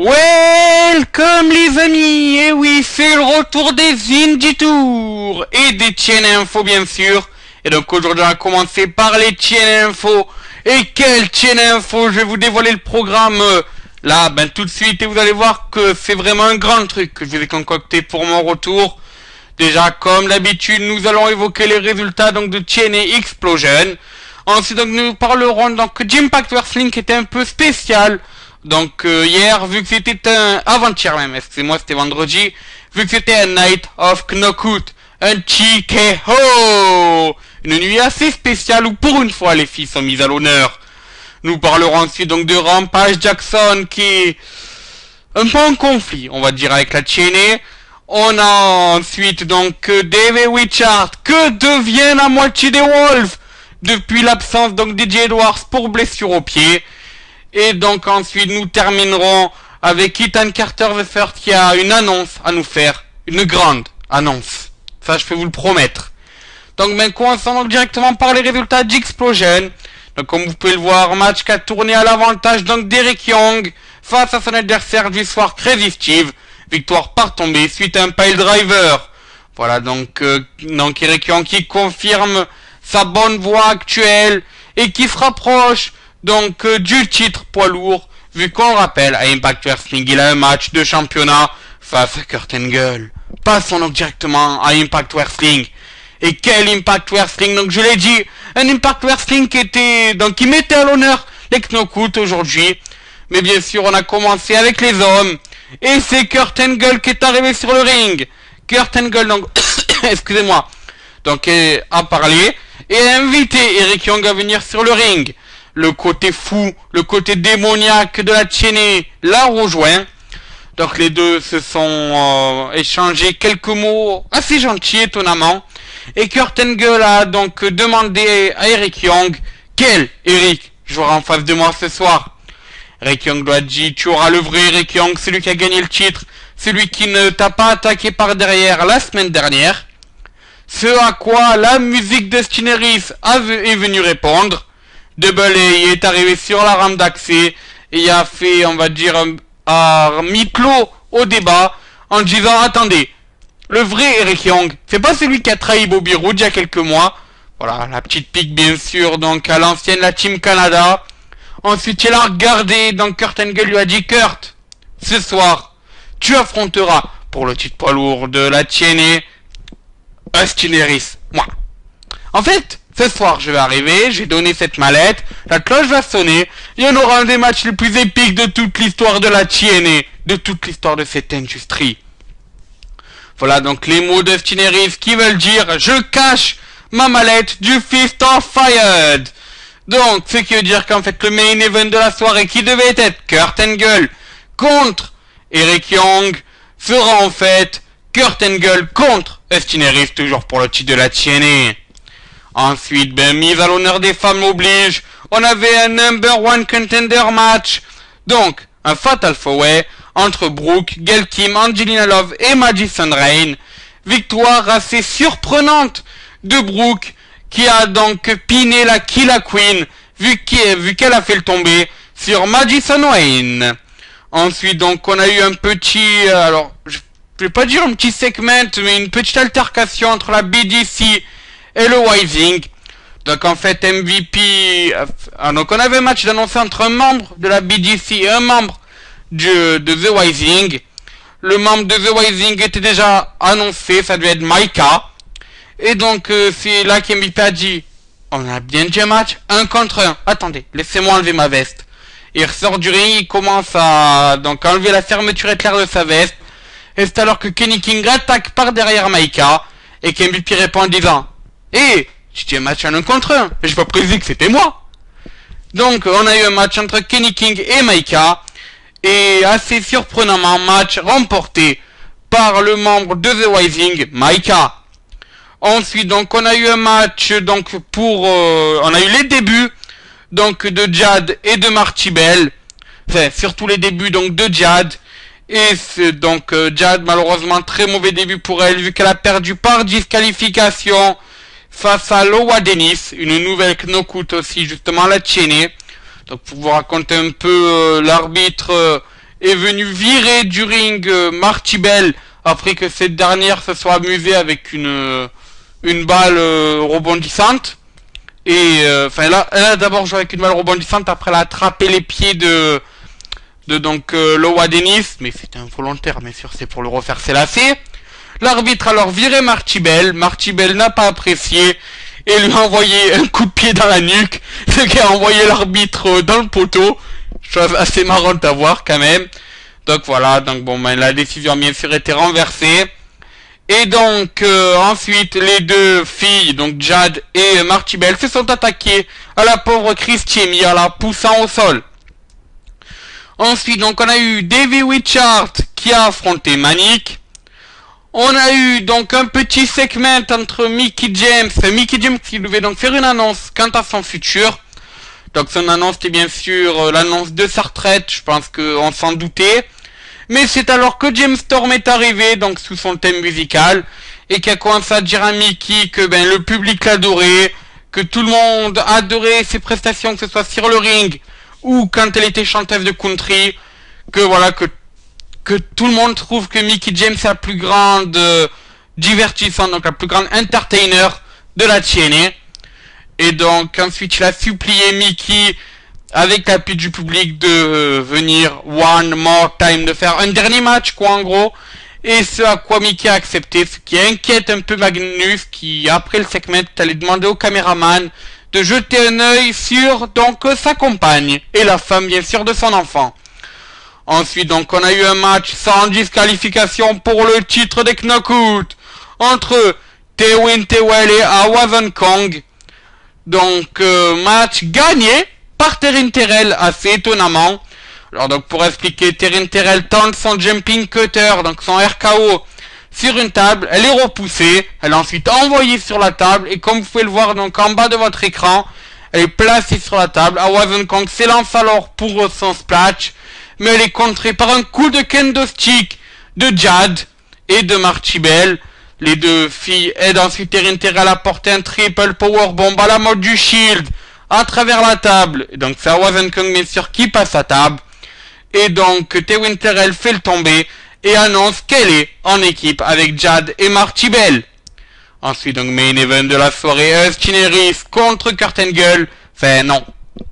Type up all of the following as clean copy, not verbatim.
Welcome les amis, et oui, c'est le retour des Indie Tours et des chaînes info bien sûr. Et donc aujourd'hui on va commencer par les chaînes info. Et quelle chaîne info? Je vais vous dévoiler le programme là, tout de suite, et vous allez voir que c'est vraiment un grand truc que je vous ai concocté pour mon retour. Déjà, comme d'habitude, nous allons évoquer les résultats donc de TNA Explosion. Ensuite, donc, nous parlerons donc d'Impact Wrestling qui était un peu spécial. Donc hier, vu que c'était avant-hier même, excusez-moi, c'était vendredi, vu que c'était un Night of Knockout, un TKO, une nuit assez spéciale où pour une fois les filles sont mises à l'honneur. Nous parlerons ensuite donc de Rampage Jackson qui est un peu en conflit, on va dire, avec la TNA. On a ensuite donc Davey Richard, que devient la moitié des Wolves depuis l'absence donc DJ Edwards pour blessure au pied. Et donc ensuite nous terminerons avec Ethan Carter the First qui a une annonce à nous faire, une grande annonce, ça je peux vous le promettre. Donc commençons donc directement par les résultats d'Explosion. Donc comme vous pouvez le voir, match qui a tourné à l'avantage donc d'Eric Young face à son adversaire du soir, Crazy Steve. Victoire par tombée suite à un pile driver. Voilà donc Eric Young qui confirme sa bonne voie actuelle et qui se rapproche donc du titre poids lourd, vu qu'on le rappelle, à Impact Wrestling il a un match de championnat face à Kurt Angle. Passons donc directement à Impact Wrestling. Et quel Impact Wrestling? Donc je l'ai dit, un Impact Wrestling qui mettait à l'honneur les Knockouts aujourd'hui. Mais bien sûr on a commencé avec les hommes, et c'est Kurt Angle qui est arrivé sur le ring. Kurt Angle donc excusez-moi, donc a parlé et a invité Eric Young à venir sur le ring. Le côté fou, le côté démoniaque de la TNA l'a rejoint. Donc les deux se sont échangés quelques mots assez gentils étonnamment. Et Kurt Angle a donc demandé à Eric Young, quel Eric jouera en face de moi ce soir? Eric Young lui a dit, tu auras le vrai Eric Young, celui qui a gagné le titre, celui qui ne t'a pas attaqué par derrière la semaine dernière. Ce à quoi la musique de Stineris est venue répondre. Double A est arrivé sur la rampe d'accès et a fait, on va dire, mis clos au débat en disant, attendez, le vrai Eric Young, c'est pas celui qui a trahi Bobby Roode il y a quelques mois. Voilà, la petite pique bien sûr, donc à l'ancienne, la Team Canada. Ensuite il a regardé, donc Kurt Angle lui a dit, Kurt, ce soir, tu affronteras pour le titre poids lourd de la TNA Austin Aries, moi. En fait, ce soir, je vais arriver, j'ai donné cette mallette, la cloche va sonner, il y en aura un des matchs les plus épiques de toute l'histoire de la TNA, de toute l'histoire de cette industrie. Voilà donc les mots de Stineris qui veulent dire, je cache ma mallette du Fist of Fire. Donc, ce qui veut dire qu'en fait, le main event de la soirée qui devait être Kurt Angle contre Eric Young sera en fait Kurt Angle contre Austin Aries, toujours pour le titre de la TNA. Ensuite, mise à l'honneur des femmes oblige, on avait un number one contender match. Donc, un fatal four-way entre Brooke, Gail Kim, Angelina Love et Madison Rayne. Victoire assez surprenante de Brooke, qui a donc piné la Killer Queen, vu qu'elle a fait le tomber sur Madison Rayne. Ensuite, donc, on a eu un petit, alors, je vais pas dire un petit segment, mais une petite altercation entre la BDC et le Rising. Donc en fait MVP, donc on avait un match d'annoncé entre un membre de la BDC et un membre de The Rising. Le membre de The Rising était déjà annoncé, ça devait être Maika. Et donc c'est là qu'MVP a dit, on a bien dit un match, 1 contre 1. Attendez, laissez-moi enlever ma veste. Il ressort du ring, il commence à donc enlever la fermeture éclair de sa veste. Et c'est alors que Kenny King attaque par derrière Maika et qu'MVP répond en disant, j'ai dit un match en 1 contre 1, mais j'ai pas prévu que c'était moi. Donc on a eu un match entre Kenny King et Maika, et assez surprenamment, match remporté par le membre de The Rising, Maika. Ensuite donc on a eu un match donc on a eu les débuts donc de Jade et de Marty Bell, enfin surtout les débuts donc de Jade. Et c'est donc Jade, malheureusement très mauvais début pour elle, vu qu'elle a perdu par disqualification face à Loa Dennis, une nouvelle knockout aussi justement à la TNA. Donc pour vous raconter un peu, l'arbitre est venu virer du ring Marty Bell après que cette dernière se soit amusée avec une balle rebondissante. Et enfin elle a d'abord joué avec une balle rebondissante, après elle a attrapé les pieds de Loa Dennis, mais c'était involontaire, bien sûr, c'est pour le refaire s'élasser. L'arbitre a alors viré Marty Bell. Marty Bell n'a pas apprécié et lui a envoyé un coup de pied dans la nuque, ce qui a envoyé l'arbitre dans le poteau. Chose assez marrante à voir quand même. Donc voilà, donc bon, ben, la décision a bien sûr été renversée. Et donc ensuite les deux filles, donc Jade et Marty Bell, se sont attaquées à la pauvre Christy Amy en la poussant au sol. Ensuite donc on a eu Davey Richards qui a affronté Manic. On a eu donc un petit segment entre Mickie James qui devait donc faire une annonce quant à son futur. Donc son annonce était bien sûr l'annonce de sa retraite, je pense qu'on s'en doutait. Mais c'est alors que James Storm est arrivé, donc sous son thème musical, et qui a commencé à dire à Mickie que ben le public l'adorait, que tout le monde adorait ses prestations, que ce soit sur le ring ou quand elle était chanteuse de country, que voilà que tout le monde trouve que Mickie James est la plus grande divertissante, donc la plus grande entertainer de la TNA. Et donc ensuite il a supplié Mickie avec l'appui du public de venir one more time, de faire un dernier match quoi en gros, et ce à quoi Mickie a accepté, ce qui inquiète un peu Magnus qui après le segment allait demander au caméraman de jeter un œil sur donc sa compagne et la femme bien sûr de son enfant. Ensuite donc on a eu un match sans disqualification pour le titre des Knockouts entre Tewin Tewell et Awesome Kong. Donc match gagné par Taryn Terrell assez étonnamment. Alors donc pour expliquer, Taryn Terrell tente son jumping cutter, donc son RKO sur une table, elle est repoussée, elle est ensuite envoyée sur la table et comme vous pouvez le voir donc en bas de votre écran, elle est placée sur la table. Awesome Kong s'élance alors pour son splash, mais elle est contrée par un coup de kendo stick de Jade et de Marty Bell. Les deux filles aident ensuite Taryn Terrell à porter un triple powerbomb à la mode du Shield à travers la table. Et donc c'est Awesome Kong bien sûr qui passe à table. Et donc Tewin Terrell fait le tomber et annonce qu'elle est en équipe avec Jade et Marty Bell. Ensuite donc main event de la soirée, Austin Aries contre Kurt Angle. Enfin non,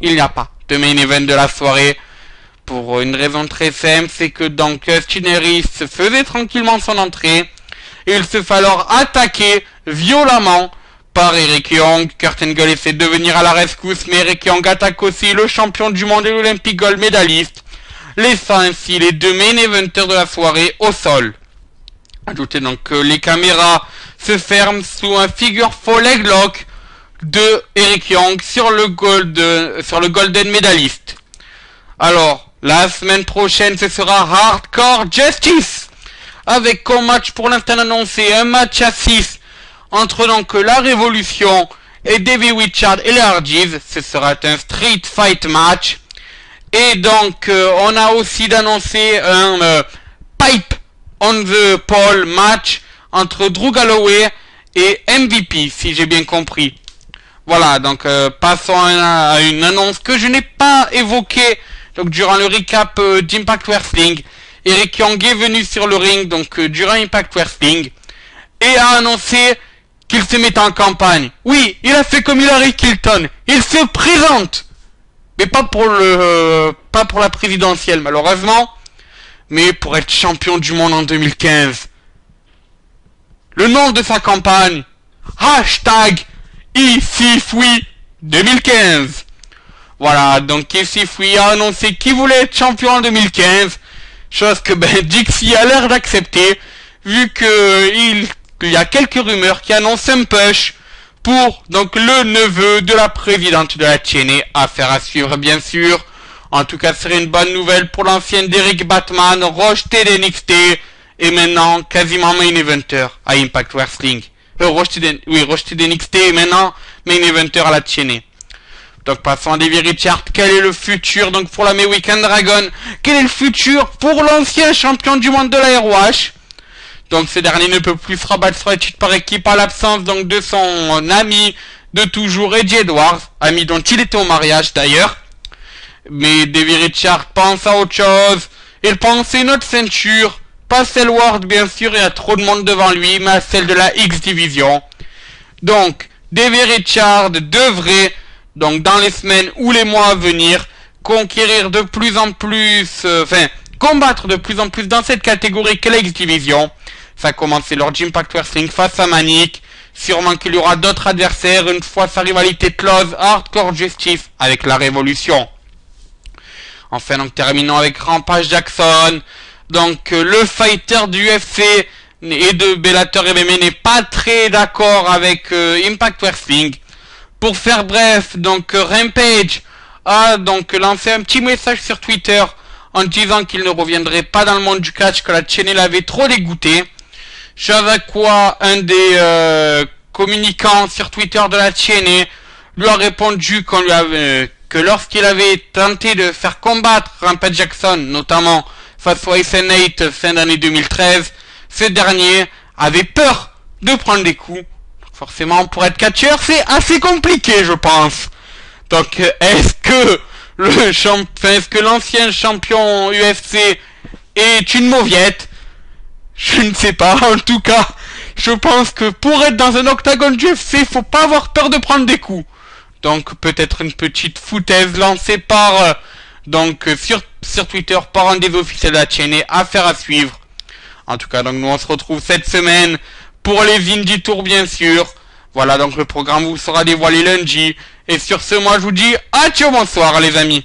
il n'y a pas de main event de la soirée. Pour une raison très simple, c'est que donc Austin Aries faisait tranquillement son entrée. Il se fait alors attaquer violemment par Eric Young. Kurt Angle essaie de venir à la rescousse, mais Eric Young attaque aussi le champion du monde et l'Olympic Gold médailliste, laissant ainsi les deux main eventers de la soirée au sol. Ajoutez donc que les caméras se ferment sous un figure four leg lock de Eric Young sur le golden médailliste. Alors, la semaine prochaine, ce sera Hardcore Justice, avec comme match pour l'instant annoncé un match à 6 entre donc la Révolution et Davey Richards et les Hardys. Ce sera un street fight match. Et donc on a aussi d'annoncer un pipe on the pole match entre Drew Galloway et MVP, si j'ai bien compris. Voilà, donc passons à une annonce que je n'ai pas évoquée donc durant le recap d'Impact Wrestling. Eric Young est venu sur le ring donc durant Impact Wrestling et a annoncé qu'il se met en campagne. Oui, il a fait comme Hillary Clinton, il se présente, mais pas pour la présidentielle malheureusement, mais pour être champion du monde en 2015. Le nom de sa campagne, hashtag ICFWI 2015. Voilà, donc ICFWI a annoncé qu'il voulait être champion en 2015, chose que Dixie a l'air d'accepter, vu qu'il y a quelques rumeurs qui annoncent un push pour donc le neveu de la présidente de la TNA. Affaire à suivre bien sûr. En tout cas, ce serait une bonne nouvelle pour l'ancienne Derek Batman, rejeté d'NXT et maintenant quasiment main eventer à Impact Wrestling. Rejeté d'NXT et maintenant main eventer à la TNA. Donc passons à Davey Richards. Quel est le futur donc pour la Weekend Dragon? Quel est le futur pour l'ancien champion du monde de la ROH? Donc ce dernier ne peut plus se rabattre sur les titres par équipe à l'absence donc de son ami de toujours, Eddie Edwards, ami dont il était au mariage d'ailleurs. Mais Davey Richards pense à autre chose Il pensait une autre ceinture, pas celle World bien sûr, il y a trop de monde devant lui, mais celle de la X Division. Donc, Davey Richard devrait, donc dans les semaines ou les mois à venir, conquérir de plus en plus, combattre de plus en plus dans cette catégorie que la X Division. Ça a commencé lors d'Impact Wrestling face à Manic. Sûrement qu'il y aura d'autres adversaires une fois sa rivalité close Hardcore Justice avec la Révolution. Enfin, donc terminons avec Rampage Jackson. Donc le fighter du UFC et de Bellator MMA n'est pas très d'accord avec Impact Wrestling. Pour faire bref, donc Rampage a donc lancé un petit message sur Twitter en disant qu'il ne reviendrait pas dans le monde du catch, que la chaîne l'avait trop dégoûté. Chose à quoi un des communicants sur Twitter de la chaîne lui a répondu qu'on lui avait, que lorsqu'il avait tenté de faire combattre Rampage Jackson, notamment face au SN8 fin d'année 2013, ce dernier avait peur de prendre des coups. Forcément, pour être catcheur, c'est assez compliqué, je pense. Donc, est-ce que l'ancien champion UFC est une mauviette? Je ne sais pas. En tout cas, je pense que pour être dans un octagone du UFC, faut pas avoir peur de prendre des coups. Donc, peut-être une petite foutaise lancée par, sur Twitter par un des officiels de la chaîne, affaire à suivre. En tout cas, donc nous on se retrouve cette semaine pour les Indie Tours bien sûr. Voilà, donc le programme vous sera dévoilé lundi. Et sur ce, moi je vous dis adieu, bonsoir les amis.